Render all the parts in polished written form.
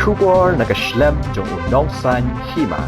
Shubor nakaslem jong unong san hima.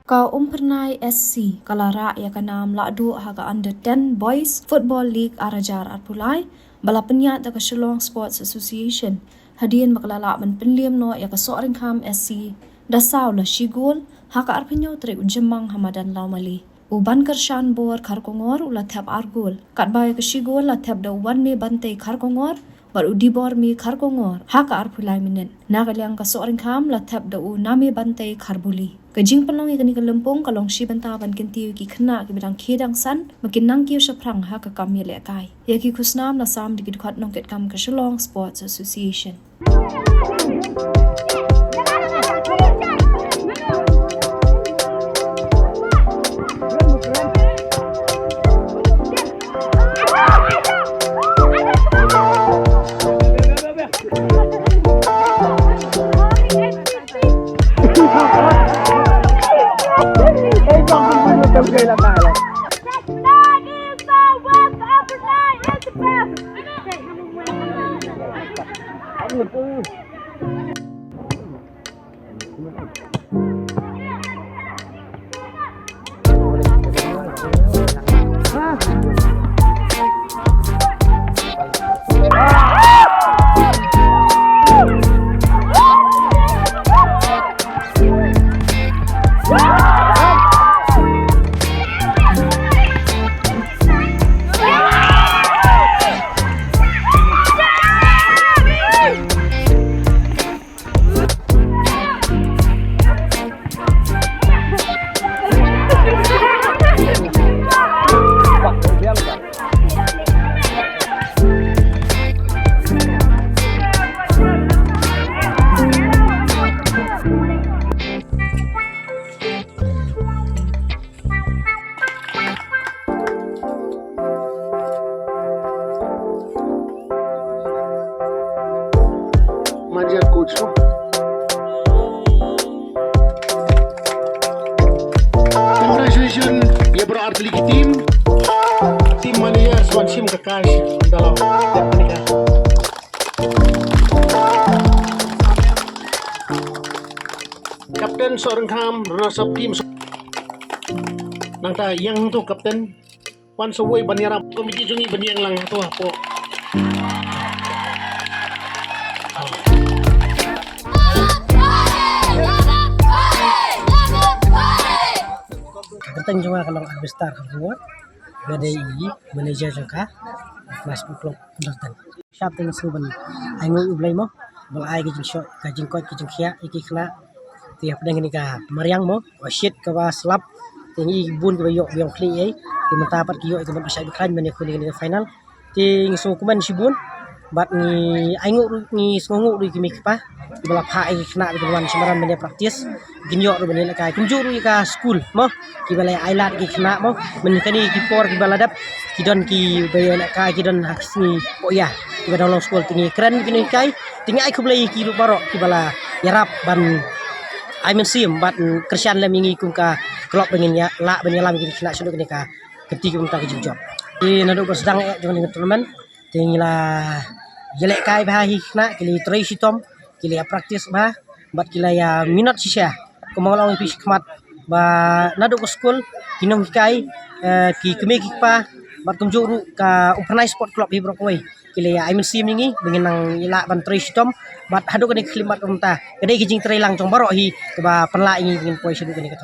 Ka umpernai SC kalara ya kanam ladu haga under 10 boys football league arajar arpulai balapenya da Shillong Sports Association hadian makalala man penliam no ya kasoring kam SC dasaw la shigul haka arpenyo tre unjemang hamadan laumali uban kershan bor kharkongor ula thap argul katbay ka shigul la thap da wan me bante kharkongor bar udibor mi kharkongor haka arpulai minen nagalyang kasoring kam la thap da u nami bante kharbuli kajing palong ikani kalempong kalong shi bantaban kintiu ki khna ki bidang khedang san makinang kiu shaprang ha ka kam yele kai yaki khusnam la sam dikit khat nong ket kam ka Shillong Sports Association Manager coach no. Congratulations ya bro atlet tim manager Swansim Kakash dalam teknika. Kapten seorang kam rasap tim nang ta yang tu kapten wan sewoi banyarap komiti jungi banyang lang tu apa. Keteng cuma kalau besar keluar BDI manager jangka mas klub pendatang siap dengan suban aingu ublai mo bal ai kijing shot kijing kot kijing khia iki khna tiap dengan nikah mariang mo wasit ka ba slap tingi bun ka yok biong kli ai ti matapat ki yok ka pasai bikran men ko ni final ting so kuman sibun bat ni aingu ni sngongu ri kimi pa balap ha ai khna bi wan semaran men praktis ginyok ru men ka kunju ru ka school mo ki balai ailat ki khna mo men kani ki por ki baladap ki don ki bayo nak ka ki don haksni oh ya ki badong school tingi keren kini kai tingi ai kublai ki lu barok ki bala yarap ban ai men sim bat kersian le mingi kum ka klop bengen ya la benyalam ki khna suduk ni ka keti ki unta ki job ki nadu ko sedang dengan tournament tingi la jelek kai bah hi khna ki li trei sitom ki li praktis bah bat ki la ya minat sisya kumawlang pi khmat ba nadu ko school kinom kai ki kemi ki pa bat kumjuru ka upanai sport club hi brokoi kile ai men sim ningi dengan nang ila ban trei sitom bat hadu ka ni klimat umta kede ki jing trei lang jong baro hi ba penla ingi ngin poi sedu ka ni ka